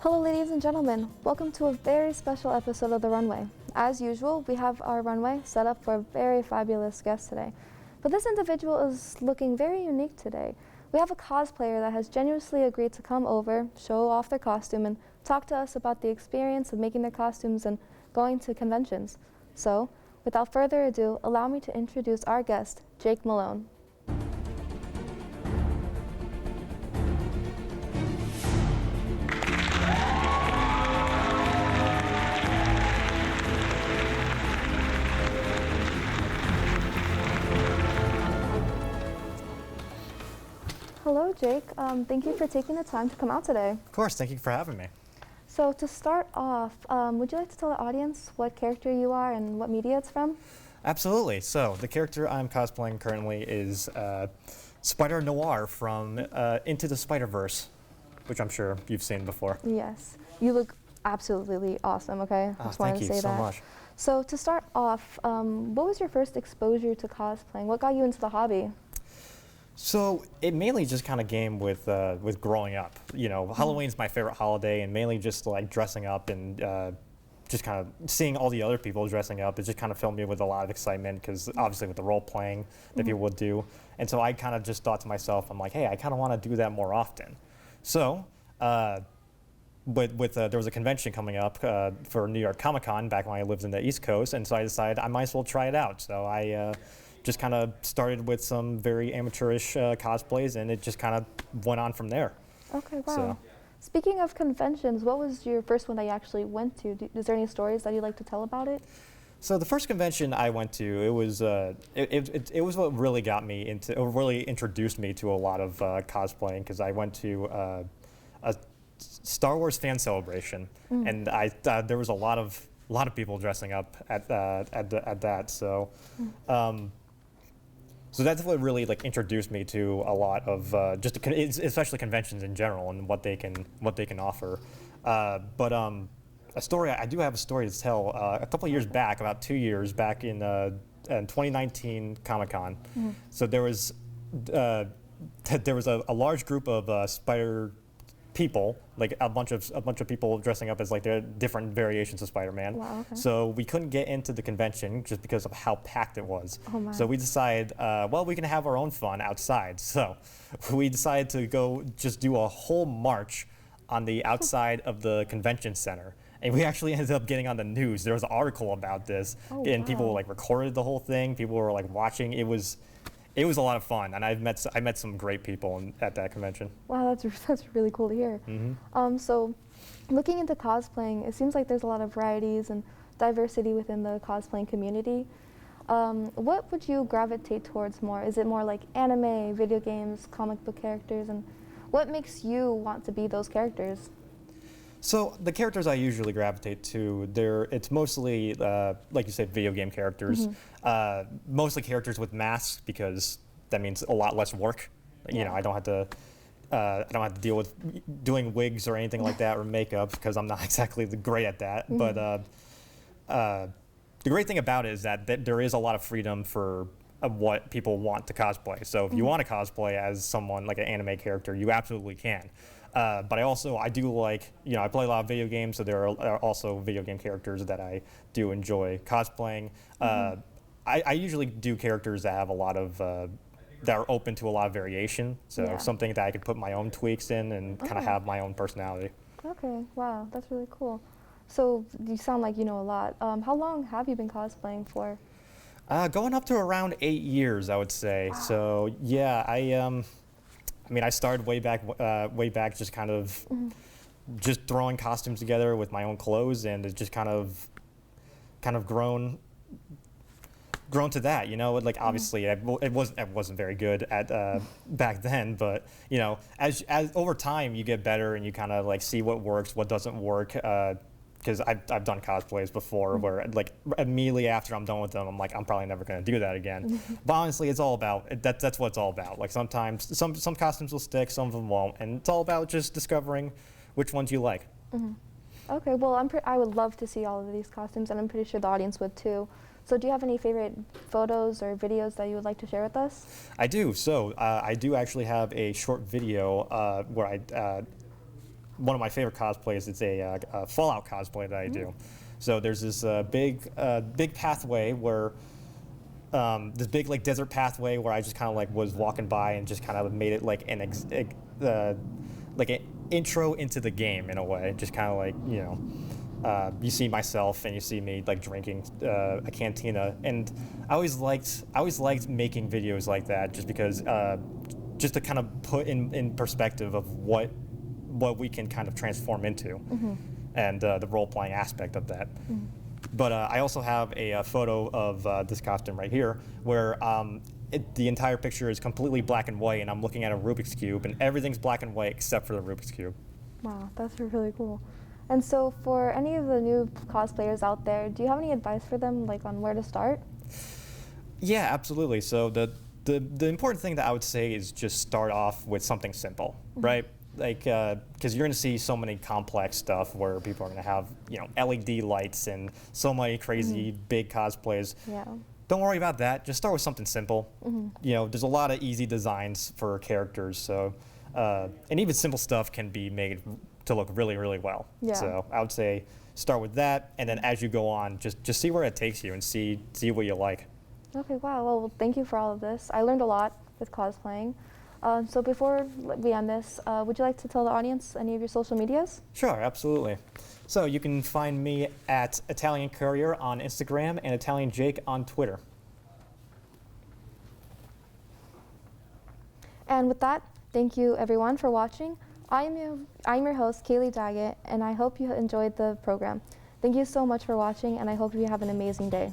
Hello ladies and gentlemen, welcome to a very special episode of the Runway. As usual, we have our runway set up for a very fabulous guest today. But this individual is looking very unique today. We have a cosplayer that has generously agreed to come over, show off their costume, and talk to us about the experience of making their costumes and going to conventions. So, without further ado, allow me to introduce our guest, Jake Malone. Hello, Jake. Thank you for taking the time to come out today. Of course, thank you for having me. So to start off, would you like to tell the audience what character you are and what media it's from? Absolutely. So the character I'm cosplaying currently is Spider Noir from Into the Spider-Verse, which I'm sure you've seen before. Yes. You look absolutely awesome, okay? Oh, thank you so much. So to start off, what was your first exposure to cosplaying? What got you into the hobby? So it mainly just kind of came with growing up. You know, Halloween's my favorite holiday, and mainly just like dressing up and just kind of seeing all the other people dressing up. It just kind of filled me with a lot of excitement because obviously with the role playing that people would do. And so I kind of just thought to myself, I'm like, hey, I kind of want to do that more often. So there was a convention coming up for New York Comic Con back when I lived in the East Coast, and so I decided I might as well try it out. So I just kind of started with some very amateurish cosplays, and it just kind of went on from there. Okay, wow. So. Speaking of conventions, what was your first one that you actually went to? Is there any stories that you'd like to tell about it? So the first convention I went to, it was what really got me into, or really introduced me to a lot of cosplaying, because I went to a Star Wars fan celebration, and there was a lot of people dressing up at that. So. So that's what really like introduced me to a lot of especially conventions in general and what they can offer. But I do have a story to tell. A couple of years back, about 2 years back in 2019 Comic-Con, so there was a large group of Spider people, like a bunch of people dressing up as like their different variations of Spider-Man. Wow, okay. So we couldn't get into the convention just because of how packed it was. Oh my. So we decided, well, we can have our own fun outside. So we decided to go just do a whole march on the outside of the convention center. And we actually ended up getting on the news. There was an article about this, and people like recorded the whole thing. People were like watching. It was a lot of fun, and I met some great people at that convention. Wow, that's really cool to hear. So, looking into cosplaying, it seems like there's a lot of varieties and diversity within the cosplaying community. What would you gravitate towards more? Is it more like anime, video games, comic book characters, and what makes you want to be those characters? So the characters I usually gravitate to, it's mostly, like you said, video game characters. Mostly characters with masks, because that means a lot less work. Yeah. You know, I don't have to deal with doing wigs or anything like that or makeup, because I'm not exactly great at that. But the great thing about it is that there is a lot of freedom for what people want to cosplay. So if you want to cosplay as someone like an anime character, you absolutely can. But I do like, you know, I play a lot of video games, so there are also video game characters that I do enjoy cosplaying. I usually do characters that have a lot of, that are open to a lot of variation. So something that I could put my own tweaks in and kind of have my own personality. Okay, wow, that's really cool. So you sound like you know a lot. How long have you been cosplaying for? Going up to around 8 years, I would say. Wow. So yeah, I mean, I started way back just kind of just throwing costumes together with my own clothes, and it just kind of grown to that, you know. Like obviously, it wasn't very good at back then, but you know, as over time you get better and you kind of like see what works, what doesn't work. Because I've done cosplays before where like immediately after I'm done with them, I'm like, I'm probably never going to do that again. But honestly, it's all about that's what it's all about. Like sometimes some costumes will stick, some of them won't, and it's all about just discovering which ones you like. Okay, well I would love to see all of these costumes, and I'm pretty sure the audience would too. So do you have any favorite photos or videos that you would like to share with us? I do. So I do actually have a short video where one of my favorite cosplays. It's a Fallout cosplay that I do. So there's this big pathway where this big like desert pathway where I just kind of like was walking by and just kind of made it like like an intro into the game in a way. Just kind of like, you know, you see myself and you see me like drinking a cantina, and I always liked making videos like that just because just to kind of put in perspective of what we can kind of transform into, and the role-playing aspect of that. But I also have a photo of this costume right here, where the entire picture is completely black and white, and I'm looking at a Rubik's Cube, and everything's black and white except for the Rubik's Cube. Wow, that's really cool. And so for any of the new cosplayers out there, do you have any advice for them, like on where to start? Yeah, absolutely. So the important thing that I would say is just start off with something simple, right? Like, because you're going to see so many complex stuff where people are going to have, you know, LED lights and so many crazy big cosplays. Yeah. Don't worry about that. Just start with something simple. You know, there's a lot of easy designs for characters, so and even simple stuff can be made to look really, really well. Yeah. So I would say start with that, and then as you go on, just see where it takes you and see what you like. Okay, wow. Well, thank you for all of this. I learned a lot with cosplaying. So before we end this, would you like to tell the audience any of your social medias? Sure, absolutely. So you can find me at Italian Courier on Instagram and Italian Jake on Twitter. And with that, thank you everyone for watching. I'm your host, Kaylee Daggett, and I hope you enjoyed the program. Thank you so much for watching, and I hope you have an amazing day.